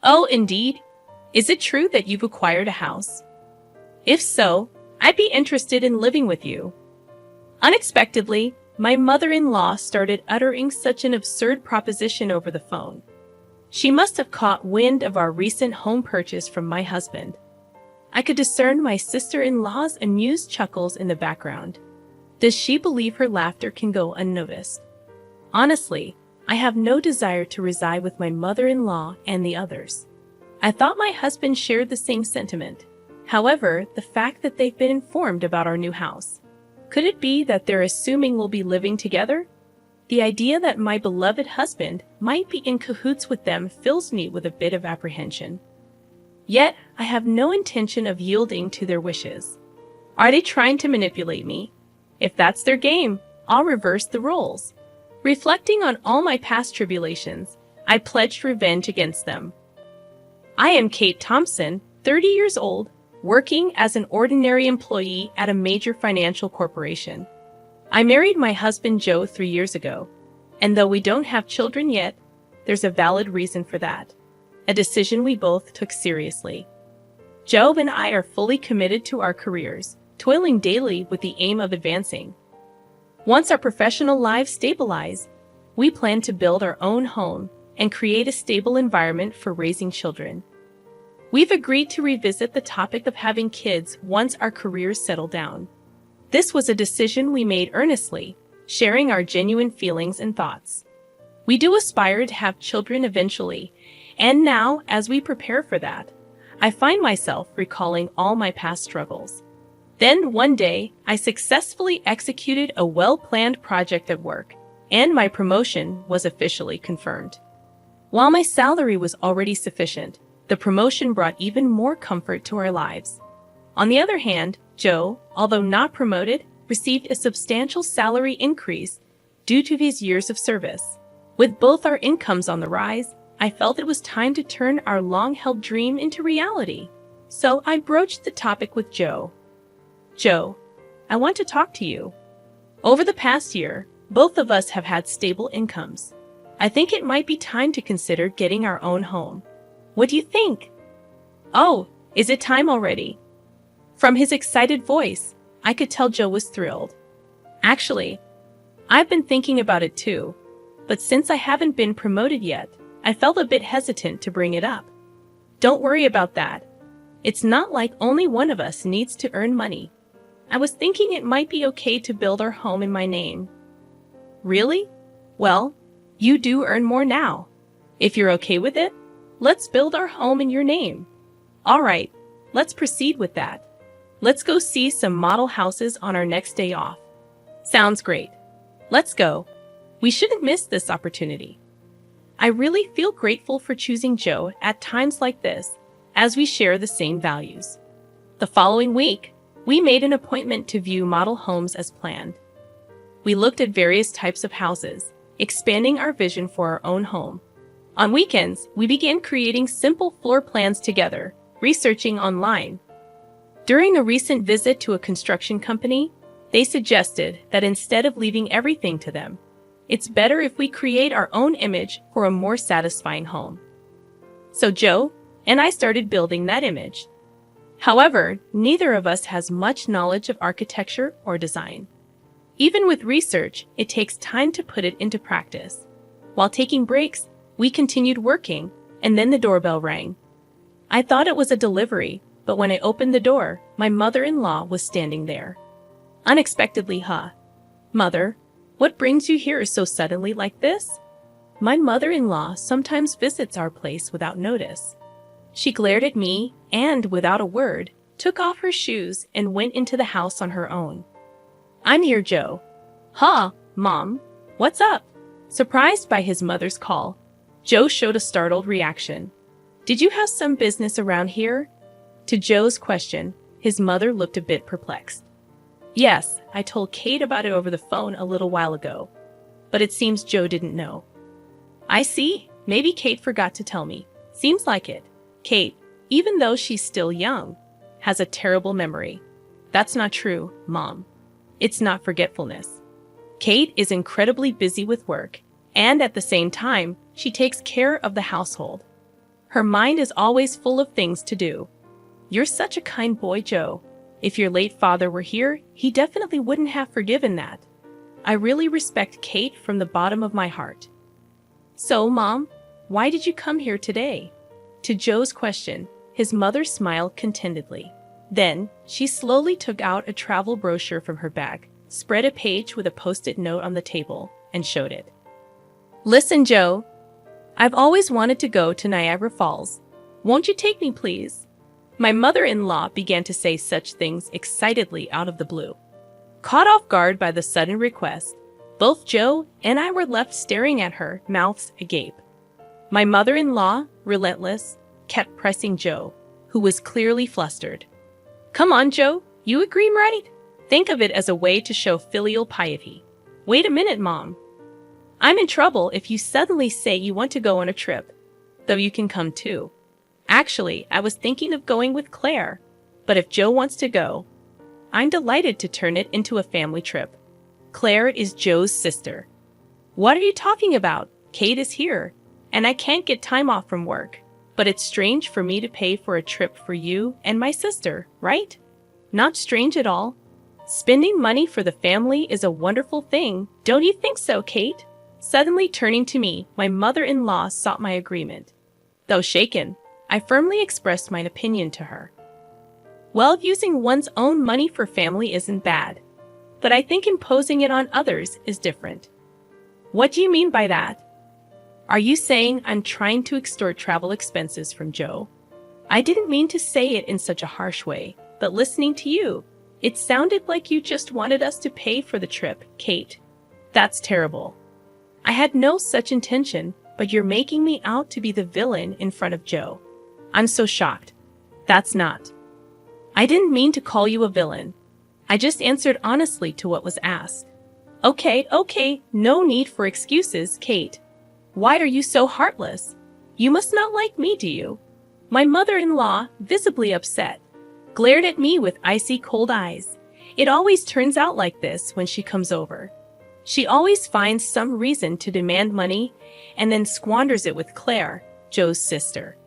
Oh, indeed. Is it true that you've acquired a house? If so, I'd be interested in living with you. Unexpectedly, my mother-in-law started uttering such an absurd proposition over the phone. She must have caught wind of our recent home purchase from my husband. I could discern my sister-in-law's amused chuckles in the background. Does she believe her laughter can go unnoticed? Honestly, I have no desire to reside with my mother-in-law and the others. I thought my husband shared the same sentiment. However, the fact that they've been informed about our new house. Could it be that they're assuming we'll be living together? The idea that my beloved husband might be in cahoots with them fills me with a bit of apprehension. Yet, I have no intention of yielding to their wishes. Are they trying to manipulate me? If that's their game, I'll reverse the roles. Reflecting on all my past tribulations, I pledged revenge against them. I am Kate Thompson, 30 years old, working as an ordinary employee at a major financial corporation. I married my husband Joe 3 years ago, and though we don't have children yet, there's a valid reason for that. A decision we both took seriously. Joe and I are fully committed to our careers, toiling daily with the aim of advancing. Once our professional lives stabilize, we plan to build our own home and create a stable environment for raising children. We've agreed to revisit the topic of having kids once our careers settle down. This was a decision we made earnestly, sharing our genuine feelings and thoughts. We do aspire to have children eventually, and now, as we prepare for that, I find myself recalling all my past struggles. Then one day, I successfully executed a well-planned project at work, and my promotion was officially confirmed. While my salary was already sufficient, the promotion brought even more comfort to our lives. On the other hand, Joe, although not promoted, received a substantial salary increase due to his years of service. With both our incomes on the rise, I felt it was time to turn our long-held dream into reality. So I broached the topic with Joe. Joe, I want to talk to you. Over the past year, both of us have had stable incomes. I think it might be time to consider getting our own home. What do you think? Oh, is it time already? From his excited voice, I could tell Joe was thrilled. Actually, I've been thinking about it too, but since I haven't been promoted yet, I felt a bit hesitant to bring it up. Don't worry about that. It's not like only one of us needs to earn money. I was thinking it might be okay to build our home in my name. Really? Well, you do earn more now. If you're okay with it, let's build our home in your name. All right, let's proceed with that. Let's go see some model houses on our next day off. Sounds great. Let's go. We shouldn't miss this opportunity. I really feel grateful for choosing Joe at times like this, as we share the same values. The following week, we made an appointment to view model homes as planned. We looked at various types of houses, expanding our vision for our own home. On weekends, we began creating simple floor plans together, researching online. During a recent visit to a construction company, they suggested that instead of leaving everything to them, it's better if we create our own image for a more satisfying home. So Joe and I started building that image. However, neither of us has much knowledge of architecture or design. Even with research, it takes time to put it into practice. While taking breaks, we continued working, and then the doorbell rang. I thought it was a delivery, but when I opened the door, my mother-in-law was standing there. Unexpectedly, huh? Mother, what brings you here so suddenly like this? My mother-in-law sometimes visits our place without notice. She glared at me and, without a word, took off her shoes and went into the house on her own. I'm here, Joe. Huh, Mom? What's up? Surprised by his mother's call, Joe showed a startled reaction. Did you have some business around here? To Joe's question, his mother looked a bit perplexed. Yes, I told Kate about it over the phone a little while ago, but it seems Joe didn't know. I see. Maybe Kate forgot to tell me. Seems like it. Kate, even though she's still young, has a terrible memory. That's not true, Mom. It's not forgetfulness. Kate is incredibly busy with work, and at the same time, she takes care of the household. Her mind is always full of things to do. You're such a kind boy, Joe. If your late father were here, he definitely wouldn't have forgiven that. I really respect Kate from the bottom of my heart. So, Mom, why did you come here today? To Joe's question, his mother smiled contentedly. Then, she slowly took out a travel brochure from her bag, spread a page with a post-it note on the table, and showed it. Listen, Joe. I've always wanted to go to Niagara Falls. Won't you take me, please? My mother-in-law began to say such things excitedly out of the blue. Caught off guard by the sudden request, both Joe and I were left staring at her, mouths agape. My mother-in-law, relentless, kept pressing Joe, who was clearly flustered. Come on, Joe, you agree, right? Think of it as a way to show filial piety. Wait a minute, Mom. I'm in trouble if you suddenly say you want to go on a trip, though you can come too. Actually, I was thinking of going with Claire, but if Joe wants to go, I'm delighted to turn it into a family trip. Claire is Joe's sister. What are you talking about? Kate is here, and I can't get time off from work. But it's strange for me to pay for a trip for you and my sister, right? Not strange at all. Spending money for the family is a wonderful thing, don't you think so, Kate? Suddenly turning to me, my mother-in-law sought my agreement. Though shaken, I firmly expressed my opinion to her. Well, using one's own money for family isn't bad, but I think imposing it on others is different. What do you mean by that? Are you saying I'm trying to extort travel expenses from Joe? I didn't mean to say it in such a harsh way, but listening to you, it sounded like you just wanted us to pay for the trip, Kate. That's terrible. I had no such intention, but you're making me out to be the villain in front of Joe. I'm so shocked. That's not. I didn't mean to call you a villain. I just answered honestly to what was asked. Okay, no need for excuses, Kate. Why are you so heartless? You must not like me, do you? My mother-in-law, visibly upset, glared at me with icy cold eyes. It always turns out like this when she comes over. She always finds some reason to demand money and then squanders it with Claire, Joe's sister.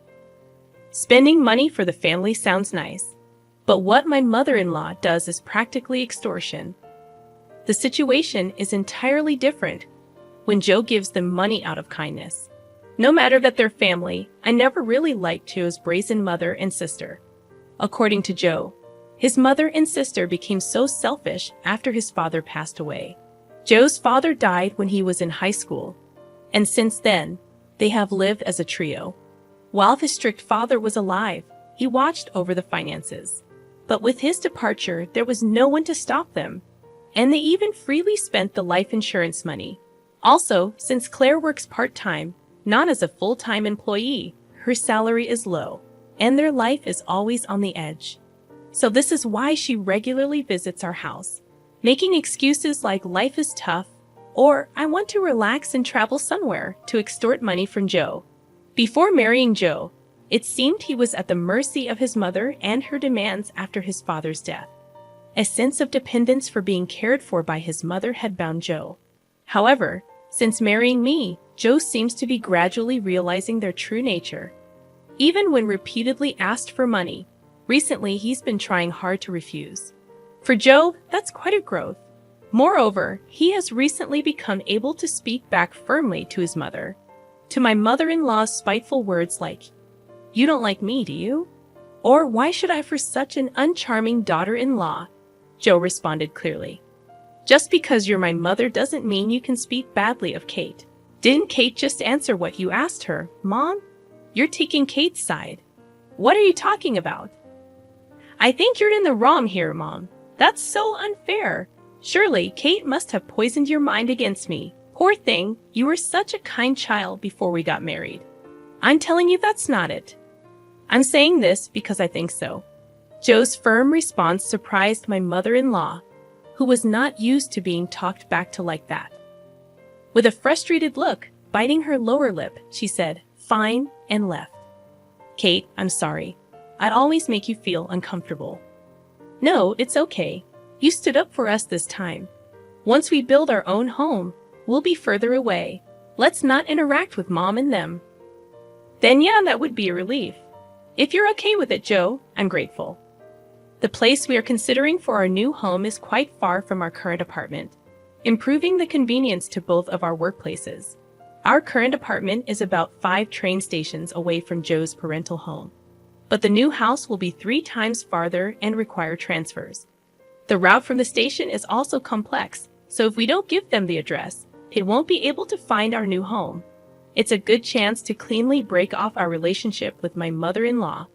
Spending money for the family sounds nice, but what my mother-in-law does is practically extortion. The situation is entirely different when Joe gives them money out of kindness. No matter that they're family, I never really liked Joe's brazen mother and sister. According to Joe, his mother and sister became so selfish after his father passed away. Joe's father died when he was in high school, and since then, they have lived as a trio. While his strict father was alive, he watched over the finances. But with his departure, there was no one to stop them, and they even freely spent the life insurance money. Also, since Claire works part-time, not as a full-time employee, her salary is low, and their life is always on the edge. So this is why she regularly visits our house, making excuses like life is tough, or I want to relax and travel somewhere to extort money from Joe. Before marrying Joe, it seemed he was at the mercy of his mother and her demands after his father's death. A sense of dependence for being cared for by his mother had bound Joe. However, since marrying me, Joe seems to be gradually realizing their true nature. Even when repeatedly asked for money, recently he's been trying hard to refuse. For Joe, that's quite a growth. Moreover, he has recently become able to speak back firmly to his mother. To my mother-in-law's spiteful words like, "You don't like me, do you? Or why should I for such an uncharming daughter-in-law?" Joe responded clearly. Just because you're my mother doesn't mean you can speak badly of Kate. Didn't Kate just answer what you asked her, Mom? You're taking Kate's side. What are you talking about? I think you're in the wrong here, Mom. That's so unfair. Surely Kate must have poisoned your mind against me. Poor thing, you were such a kind child before we got married. I'm telling you that's not it. I'm saying this because I think so. Joe's firm response surprised my mother-in-law, who was not used to being talked back to like that. With a frustrated look, biting her lower lip, she said, "Fine," and left. Kate, I'm sorry. I'd always make you feel uncomfortable. No, it's okay. You stood up for us this time. Once we build our own home, we'll be further away. Let's not interact with Mom and them. Then yeah, that would be a relief. If you're okay with it, Joe, I'm grateful. The place we are considering for our new home is quite far from our current apartment, improving the convenience to both of our workplaces. Our current apartment is about 5 train stations away from Joe's parental home, but the new house will be 3 times farther and require transfers. The route from the station is also complex, so if we don't give them the address, it won't be able to find our new home. It's a good chance to cleanly break off our relationship with my mother-in-law.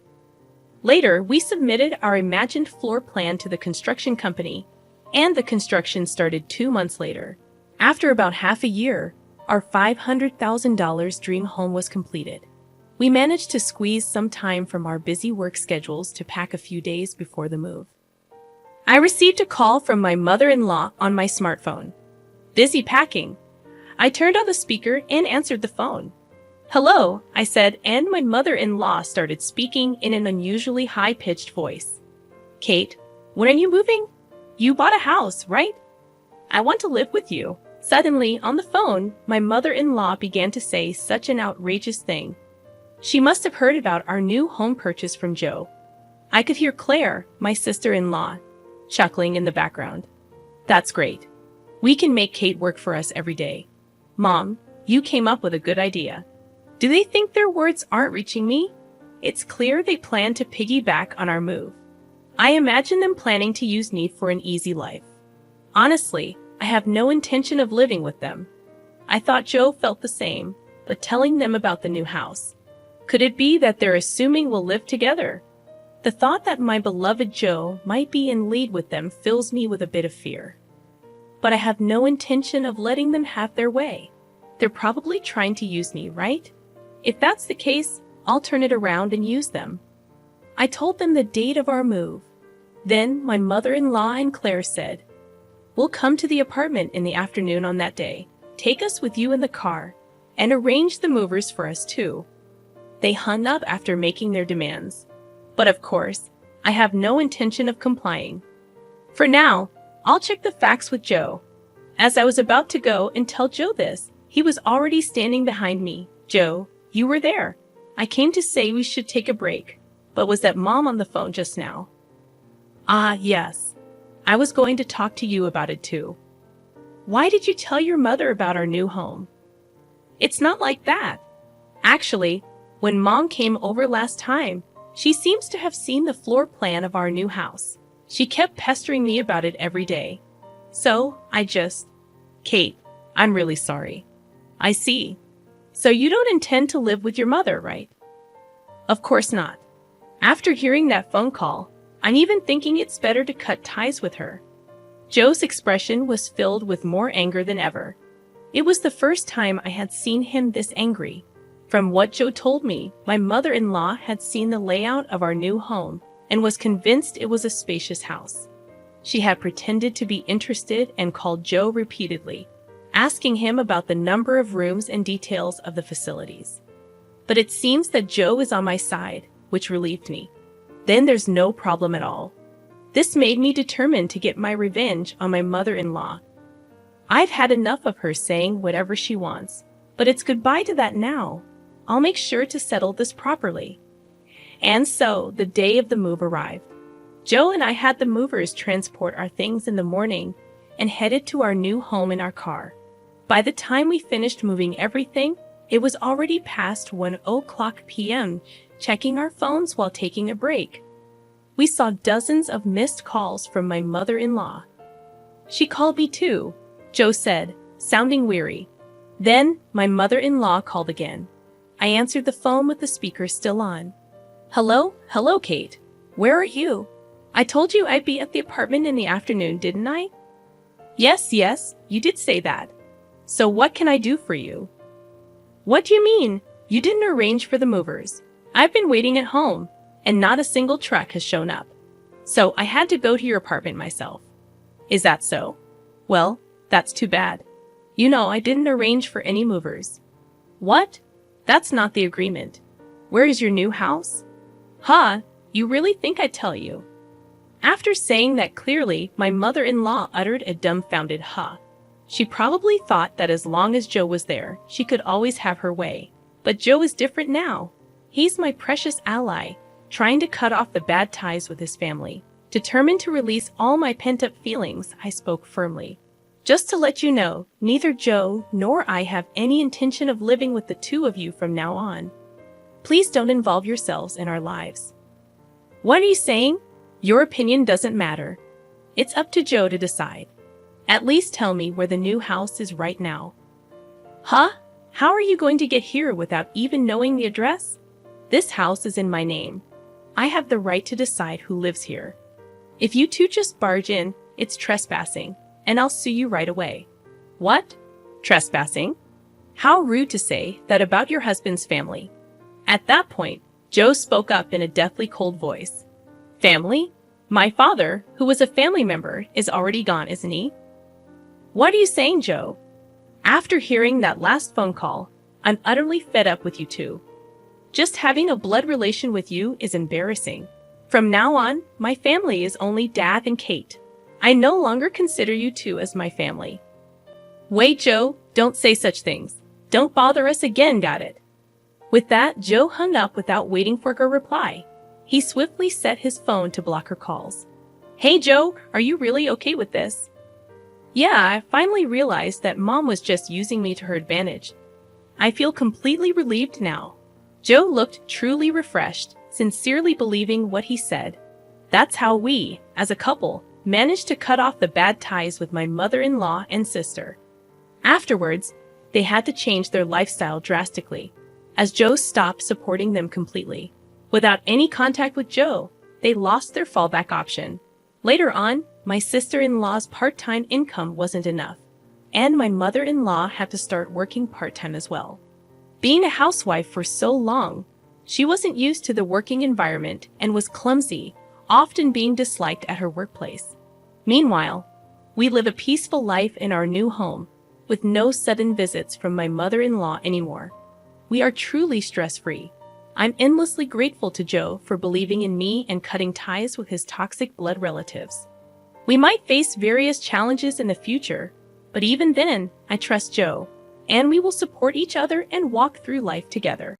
Later, we submitted our imagined floor plan to the construction company, and the construction started 2 months later. After about half a year, our $500,000 dream home was completed. We managed to squeeze some time from our busy work schedules to pack a few days before the move. I received a call from my mother-in-law on my smartphone. Busy packing. I turned on the speaker and answered the phone. Hello, I said, and my mother-in-law started speaking in an unusually high-pitched voice. Kate, when are you moving? You bought a house, right? I want to live with you. Suddenly, on the phone, my mother-in-law began to say such an outrageous thing. She must have heard about our new home purchase from Joe. I could hear Claire, my sister-in-law, chuckling in the background. That's great. We can make Kate work for us every day. Mom, you came up with a good idea. Do they think their words aren't reaching me? It's clear they plan to piggyback on our move. I imagine them planning to use me for an easy life. Honestly, I have no intention of living with them. I thought Joe felt the same, but telling them about the new house. Could it be that they're assuming we'll live together? The thought that my beloved Joe might be in league with them fills me with a bit of fear. But I have no intention of letting them have their way. They're probably trying to use me, right? If that's the case, I'll turn it around and use them. I told them the date of our move. Then my mother-in-law and Claire said, "We'll come to the apartment in the afternoon on that day. Take us with you in the car, and arrange the movers for us too." They hung up after making their demands. But of course, I have no intention of complying. For now, I'll check the facts with Joe. As I was about to go and tell Joe this, he was already standing behind me. Joe, you were there. I came to say we should take a break, but was that Mom on the phone just now? Ah, yes. I was going to talk to you about it too. Why did you tell your mother about our new home? It's not like that. Actually, when Mom came over last time, she seems to have seen the floor plan of our new house. She kept pestering me about it every day. So, Kate, I'm really sorry. I see. So you don't intend to live with your mother, right? Of course not. After hearing that phone call, I'm even thinking it's better to cut ties with her. Joe's expression was filled with more anger than ever. It was the first time I had seen him this angry. From what Joe told me, my mother-in-law had seen the layout of our new home and was convinced it was a spacious house. She had pretended to be interested and called Joe repeatedly, asking him about the number of rooms and details of the facilities. But it seems that Joe is on my side, which relieved me. Then there's no problem at all. This made me determined to get my revenge on my mother-in-law. I've had enough of her saying whatever she wants, but it's goodbye to that now. I'll make sure to settle this properly. And so, the day of the move arrived. Joe and I had the movers transport our things in the morning and headed to our new home in our car. By the time we finished moving everything, it was already past 1:00 p.m., checking our phones while taking a break. We saw dozens of missed calls from my mother-in-law. She called me too, Joe said, sounding weary. Then, my mother-in-law called again. I answered the phone with the speaker still on. Hello, Kate. Where are you? I told you I'd be at the apartment in the afternoon, didn't I? Yes, you did say that. So what can I do for you? What do you mean? You didn't arrange for the movers. I've been waiting at home, and not a single truck has shown up. So I had to go to your apartment myself. Is that so? Well, that's too bad. You know, I didn't arrange for any movers. What? That's not the agreement. Where is your new house? Huh, you really think I'd tell you? After saying that clearly, my mother-in-law uttered a dumbfounded huh. She probably thought that as long as Joe was there, she could always have her way. But Joe is different now. He's my precious ally, trying to cut off the bad ties with his family. Determined to release all my pent-up feelings, I spoke firmly. Just to let you know, neither Joe nor I have any intention of living with the two of you from now on. Please don't involve yourselves in our lives. What are you saying? Your opinion doesn't matter. It's up to Joe to decide. At least tell me where the new house is right now. Huh? How are you going to get here without even knowing the address? This house is in my name. I have the right to decide who lives here. If you two just barge in, it's trespassing, and I'll sue you right away. What? Trespassing? How rude to say that about your husband's family. At that point, Joe spoke up in a deathly cold voice. Family? My father, who was a family member, is already gone, isn't he? What are you saying, Joe? After hearing that last phone call, I'm utterly fed up with you two. Just having a blood relation with you is embarrassing. From now on, my family is only Dad and Kate. I no longer consider you two as my family. Wait, Joe, don't say such things. Don't bother us again, got it? With that, Joe hung up without waiting for her reply. He swiftly set his phone to block her calls. Hey, Joe, are you really okay with this? Yeah, I finally realized that Mom was just using me to her advantage. I feel completely relieved now. Joe looked truly refreshed, sincerely believing what he said. That's how we, as a couple, managed to cut off the bad ties with my mother-in-law and sister. Afterwards, they had to change their lifestyle drastically, as Joe stopped supporting them completely. Without any contact with Joe, they lost their fallback option. Later on, my sister-in-law's part-time income wasn't enough, and my mother-in-law had to start working part-time as well. Being a housewife for so long, she wasn't used to the working environment and was clumsy, often being disliked at her workplace. Meanwhile, we live a peaceful life in our new home, with no sudden visits from my mother-in-law anymore. We are truly stress-free. I'm endlessly grateful to Joe for believing in me and cutting ties with his toxic blood relatives. We might face various challenges in the future, but even then, I trust Joe, and we will support each other and walk through life together.